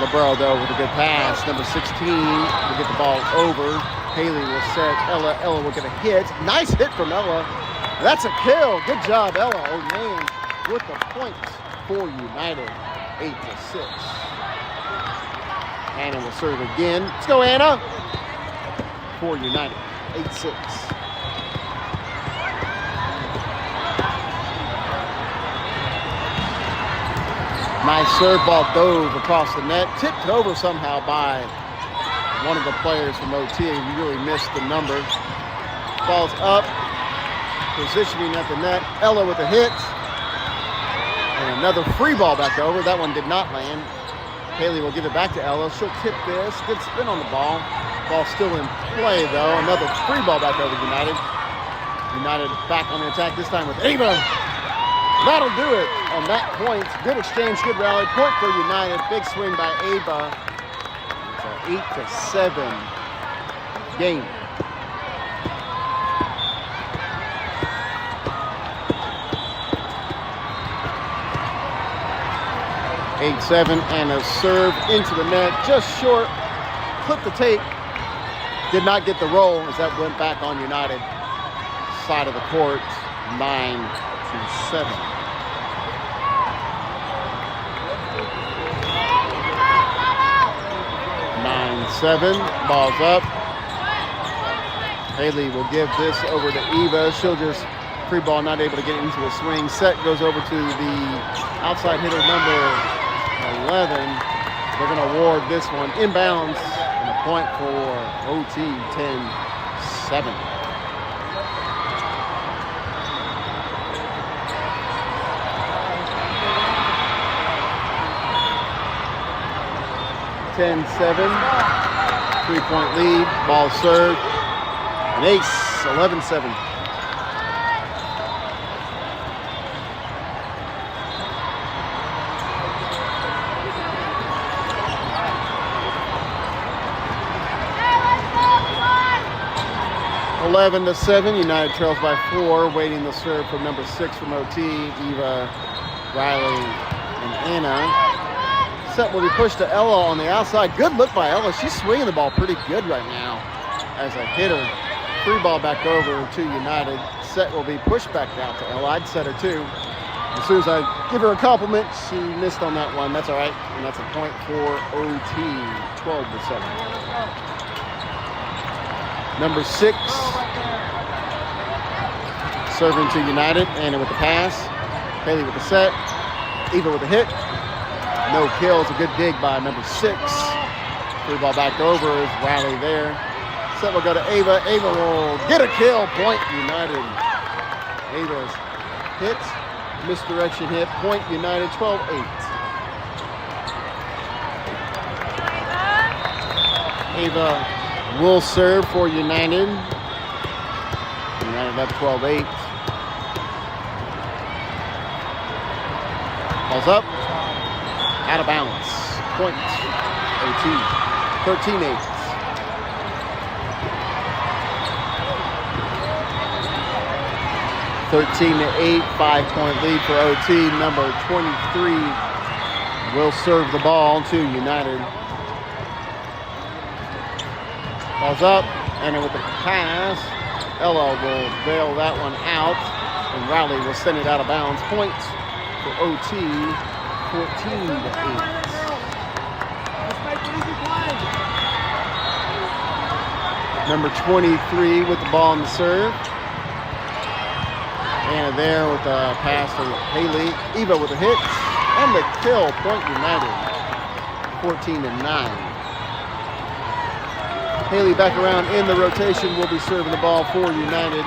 Libero, though, with a good pass. Number 16 will get the ball over. Haley will set. Ella will get a hit. Nice hit from Ella. That's a kill. Good job, Ella. Oh, man, with the point for United. 8-6. Anna will serve again. Let's go, Anna. For United. 8-6. Nice serve ball dove across the net. Tipped over somehow by one of the players from OT. He really missed the number. Ball's up. Positioning at the net. Ella with a hit. And another free ball back over. That one did not land. Haley will give it back to Ella. She'll tip this. Good spin on the ball. Ball still in play, though. Another free ball back over United. United back on the attack, this time with Ava. That'll do it on that point. Good exchange, good rally. Point for United. Big swing by Ava. It's an 8-7 game. Eight, 7, and a serve into the net, just short. Clipped the tape. Did not get the roll as that went back on United side of the court. 9-7. 9-7. Ball's up. Haley will give this over to Eva. She'll just free ball, not able to get into a swing. Set goes over to the outside hitter number 11. They're going to award this one inbounds and a point for OT. 10-7. 10-7, 3-point lead, ball served, an ace, 11-7. 11-7. United trails by 4. Waiting the serve from number 6 from OT. Eva, Riley, and Anna. Set will be pushed to Ella on the outside. Good look by Ella. She's swinging the ball pretty good right now as a hitter. Free ball back over to United. Set will be pushed back out to Ella. I'd set her too. As soon as I give her a compliment, she missed on that one. That's all right. And that's a point for OT. 12-7. Number 6. Serving to United. Anna with the pass. Haley with the set. Eva with the hit. No kills. A good dig by number 6. Free ball back over is Riley there. Set will go to Ava. Ava will get a kill. Point United. Ava's hit. Misdirection hit. Point United. 12-8. Ava will serve for United. United up 12-8. Ball's up. Out of bounds. Point. OT. 13-8. (13-8). 5-point lead for OT. Number 23 will serve the ball to United. Ball's up. And with the pass, Ella will bail that one out. And Riley will send it out of bounds. Point for OT. 14-8. Number 23 with the ball on the serve. And there with the pass to Haley. Eva with a hit. And the kill. Point United. 14-9. Haley back around in the rotation. Will be serving the ball for United.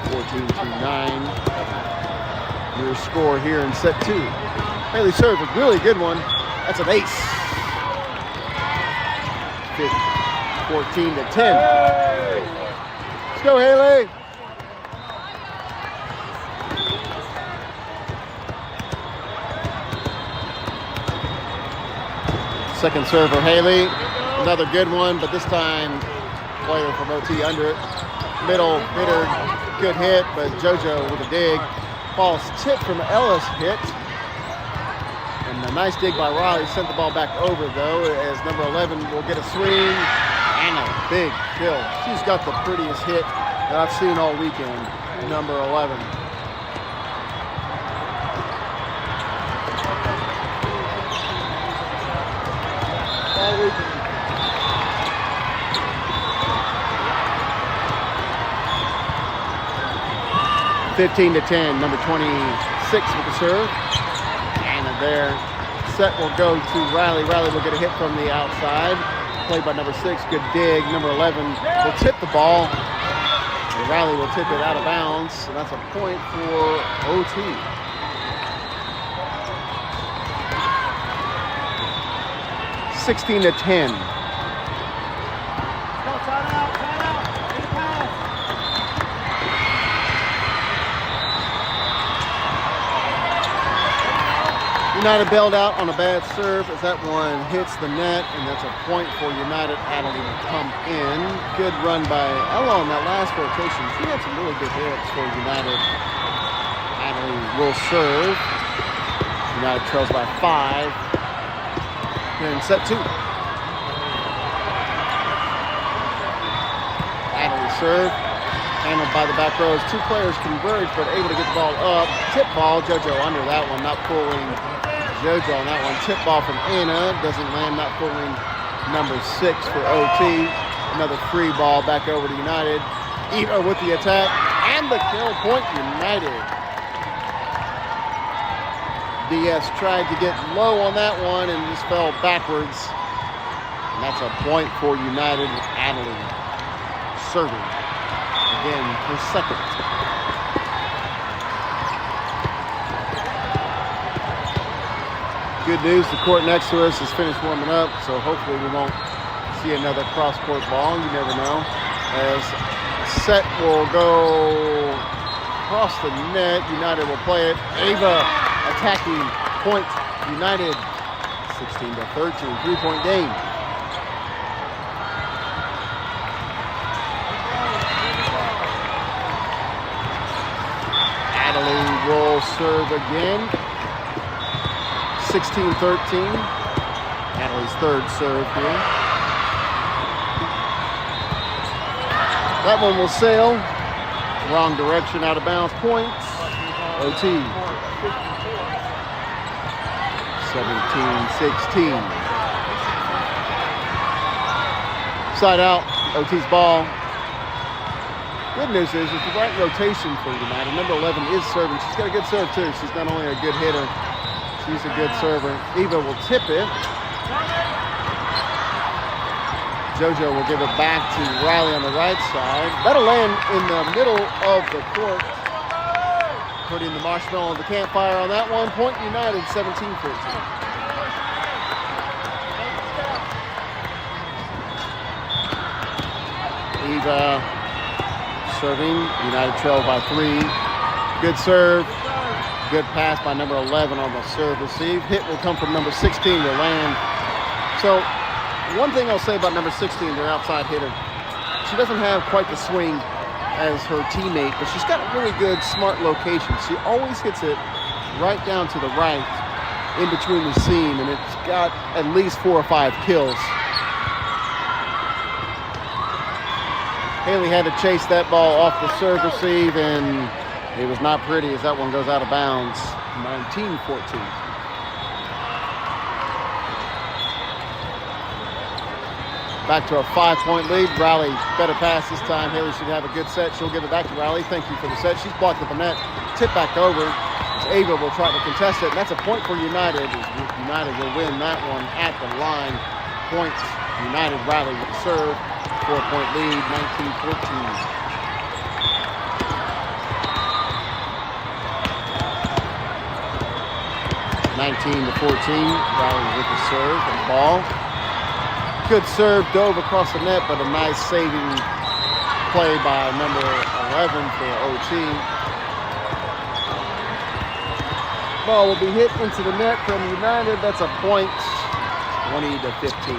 14-9. Your score here in set 2. Haley served a really good one. That's an ace. 14-10. Let's go, Haley. Second serve for Haley. Another good one, but this time player from OT under it. Middle hitter, good hit, but JoJo with a dig. Ball's tipped from Ellis hit. And a nice dig by Riley. Sent the ball back over, though, as number 11 will get a swing and a big kill. She's got the prettiest hit that I've seen all weekend, number 11. All weekend. (15-10). Number 26 with the serve. And there. Set will go to Riley. Riley will get a hit from the outside. Played by number 6. Good dig. Number 11 will tip the ball. And Riley will tip it out of bounds. And that's a point for OT. (16-10). United bailed out on a bad serve as that one hits the net, and that's a point for United. Adelie to come in. Good run by Ella on that last rotation. She had some really good hits for United. Adelie will serve. United trails by 5 here in set 2. Adelie serve. Handled by the back rows. 2 players converge, but able to get the ball up. Tip ball. JoJo under that one, not pulling JoJo on that one. Tip ball from Anna. Doesn't land, not pulling number 6 for OT. Another free ball back over to United. Eva with the attack. And the kill. Point United. DS tried to get low on that one and just fell backwards. And that's a point for United with Adelie serving. Again, her second. Good news, the court next to us is finished warming up, so hopefully we won't see another cross-court ball. You never know. As set will go across the net, United will play it. Ava attacking point United, 16-13, 3-point game. will serve again. 16-13. Natalie's third serve here. That one will sail. Wrong direction, out of bounds. Points. OT. 17-16. Side out. OT's ball. Good news is it's the right rotation for United. Number 11 is serving. She's got a good serve too. She's not only a good hitter, she's a good server. Eva will tip it. JoJo will give it back to Riley on the right side. That'll land in the middle of the court. Putting the marshmallow on the campfire on that one. Point United, 17-14. Eva serving. United trailed by 3. Good serve. Good pass by number 11 on the serve receive. Hit will come from number 16 to land. So one thing I'll say about number 16, their outside hitter, she doesn't have quite the swing as her teammate, but she's got a really good, smart location. She always hits it right down to the right in between the seam, and it's got at least 4 or 5 kills. Haley had to chase that ball off the serve receive, and it was not pretty as that one goes out of bounds. 19-14. Back to a 5-point lead. Riley, better pass this time. Haley should have a good set. She'll give it back to Riley. Thank you for the set. She's blocked at the net. Tip back over. Ava will try to contest it, and that's a point for United. United will win that one at the line. Points. United. Riley with the serve. 4-point lead. 19-14. 19-14. Riley with the serve and ball. Good serve, dove across the net, but a nice saving play by number 11 for OT. Ball will be hit into the net from United. That's a point, 20-15.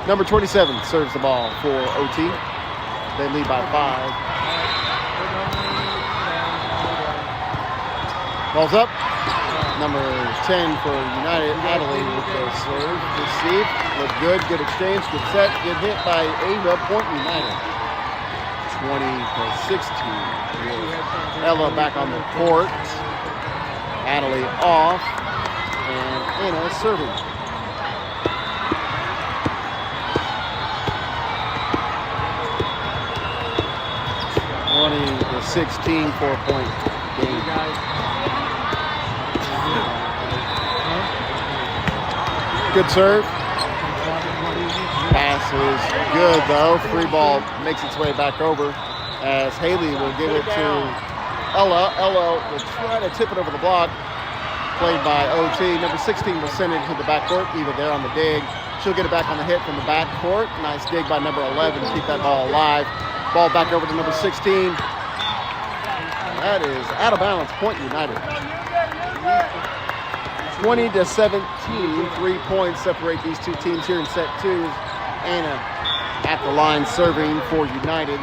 Number 27 serves the ball for OT. They lead by 5. Ball's up. Number 10 for United, Natalie with the serve. Receive. Look good. Good exchange. Good set. Good hit by Ava. Point United. 20-16. Ella back on the court. Natalie off. And Anna serving. The 16 4-point game. Good serve. Pass is good though. Free ball makes its way back over as Haley will give it to Ella. Ella will try to tip it over the block. Played by OT. Number 16 will send it to the backcourt. Eva there on the dig. She'll get it back on the hit from the backcourt. Nice dig by number 11 to keep that ball alive. Ball back over to number 16. That is out of bounds. Point United. 20-17. 3 points separate these two teams here in set 2. Anna at the line serving for United.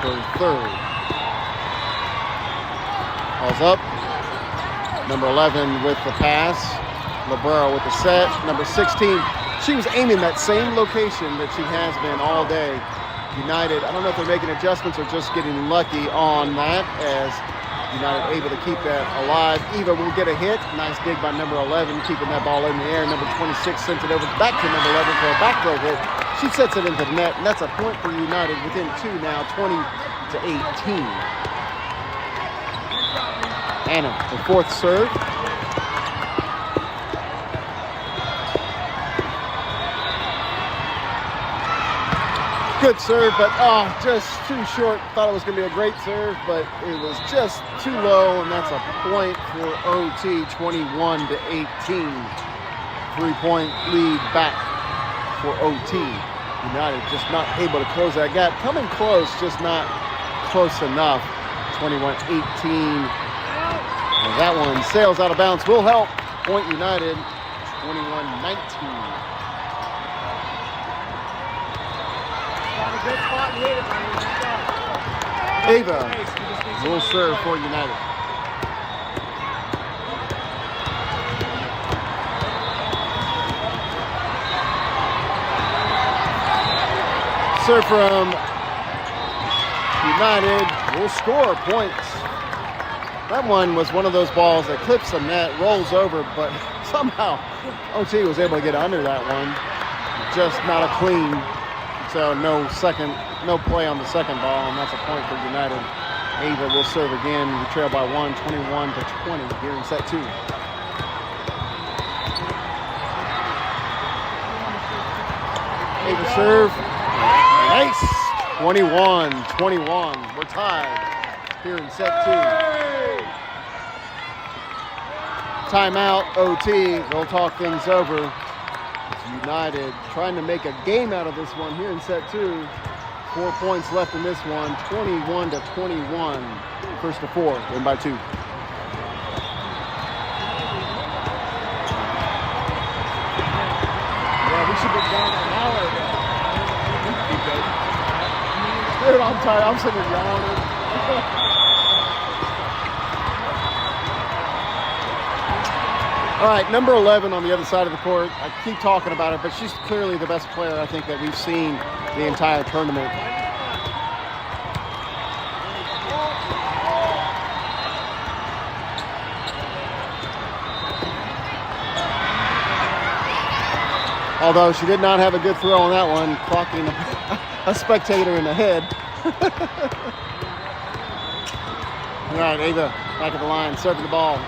Her third. Ball's up. Number 11 with the pass. Librero with the set. Number 16. She was aiming that same location that she has been all day. United, I don't know if they're making adjustments or just getting lucky on that as United able to keep that alive. Eva will get a hit. Nice dig by number 11, keeping that ball in the air. Number 26 sends it over back to number 11 for a back row hit. She sets it into the net, and that's a point for United within 2 now, 20-18. Anna, the fourth serve. Good serve, but just too short. Thought it was going to be a great serve, but it was just too low, and that's a point for OT, 21-18. 3-point lead back for OT. United just not able to close that gap. Coming close, just not close enough. 21-18. And that one sails out of bounds. Will help. Point United, 21-19. Good spot and hit it, man. Ava will serve for United. Serve from United will score points. That one was one of those balls that clips the net, rolls over, but somehow OT was able to get under that one. Just not a clean. So no play on the second ball, and that's a point for United. Ava will serve again. We trail by 1, 21-20 here in set 2. Ava serve. Nice. 21-21. We're tied here in set 2. Timeout, OT. They'll talk things over. United trying to make a game out of this one here in set 2. 4 points left in this one. 21-21. First to 4. Win by 2. Yeah, we should be down an hour ago. Dude, I'm tired. I'm sitting yawning. All right, number 11 on the other side of the court. I keep talking about it, but she's clearly the best player I think that we've seen the entire tournament. Although she did not have a good throw on that one, clocking a spectator in the head. All right, Ava back at the line, serving the ball.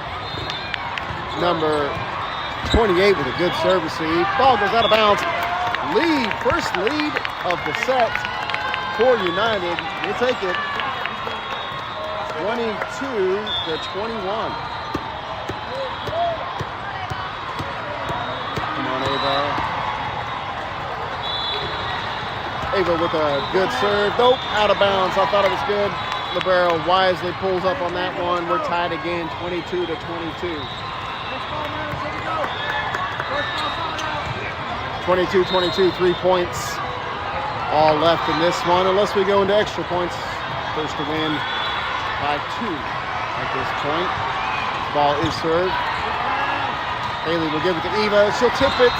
Number 28 with a good serve receive. Ball goes out of bounds. First lead of the set for United. We'll take it. 22-21. Come on, Ava. Ava with a good serve. Nope, out of bounds. I thought it was good. Libero wisely pulls up on that one. We're tied again, 22-22. 22-22, 3 points all left in this one, unless we go into extra points. First to win by 2 at this point. Ball is served. Haley will give it to Eva. She'll tip it.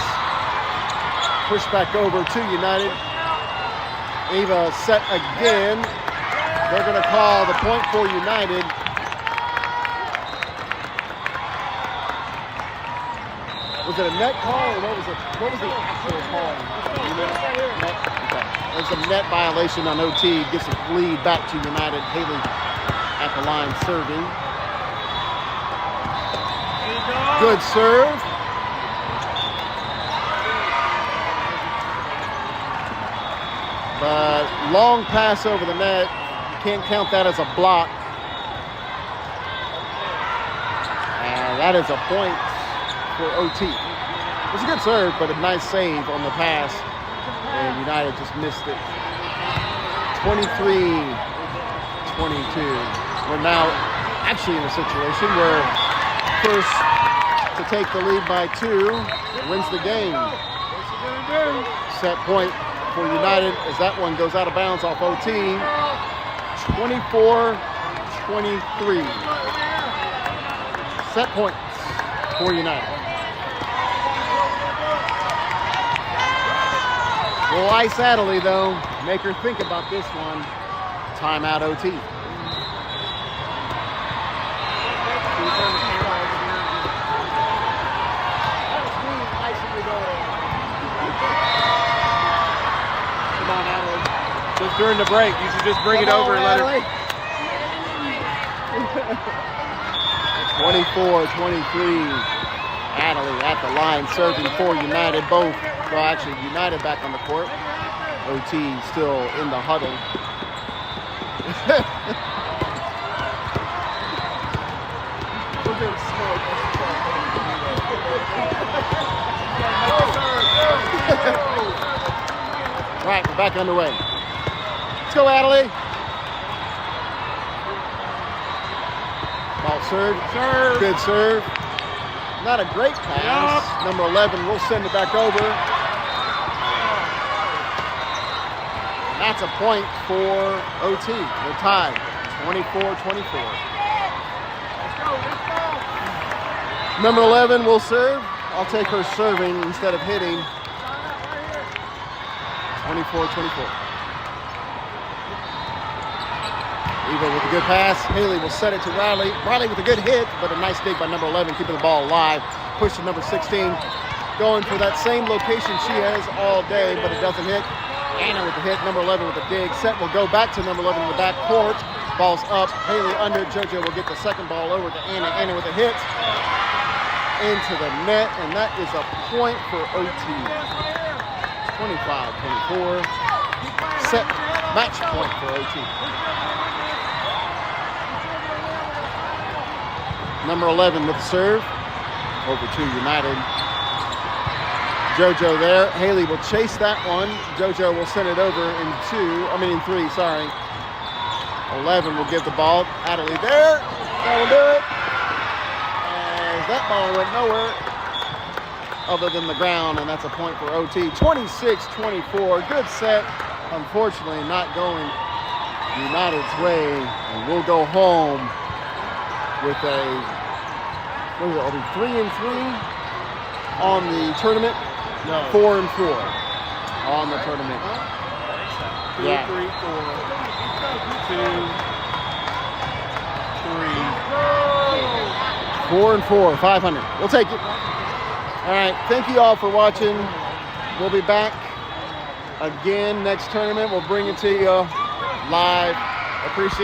Push back over to United. Eva set again. They're going to call the point for United. Was it a net call or what was it? What was the actual call? Net? Okay. There's a net violation on OT. Gets a lead back to United. Haley at the line serving. Good serve. But long pass over the net. You can't count that as a block. And that is a point for OT. It was a good serve, but a nice save on the pass. And United just missed it. 23-22. We're now actually in a situation where first to take the lead by 2 wins the game. Set point for United as that one goes out of bounds off OT. 24-23. Set points for United. We'll ice Adderley though. Make her think about this one. Timeout OT. Come on, Adderley. Just during the break, you should just bring it over and let her. 24-23. Adderley at the line serving for United. Both, well actually United back on the court. OT still in the huddle. Right, we're back underway. Let's go, Adderley. Ball serve. Good serve. Not a great pass. Yep. Number 11 will send it back over. That's a point for OT. They're tied, 24-24. Number 11 will serve. I'll take her serving instead of hitting. 24-24. Eva with a good pass. Haley will set it to Riley. Riley with a good hit, but a nice dig by number 11, keeping the ball alive. Push to number 16. Going for that same location she has all day, but it doesn't hit. Anna with the hit. Number 11 with the dig. Set will go back to number 11 in the back court. Ball's up. Haley under. JoJo will get the second ball over to Anna. Anna with a hit. Into the net, and that is a point for OT. 25-24. Set match point for OT. Number 11 with the serve. Over to United. JoJo there. Haley will chase that one. JoJo will send it over in three, sorry. 11 will give the ball. Adelie there. That will do it. As that ball went nowhere other than the ground, and that's a point for OT. 26-24. Good set. Unfortunately, not going United's way, and we'll go home with a 3-3 on the tournament. No. 4-4 on the tournament. 2, 3, 4. 2, 3, 4-4, 500. We'll take it. All right. Thank you all for watching. We'll be back again next tournament. We'll bring it to you live. Appreciate it.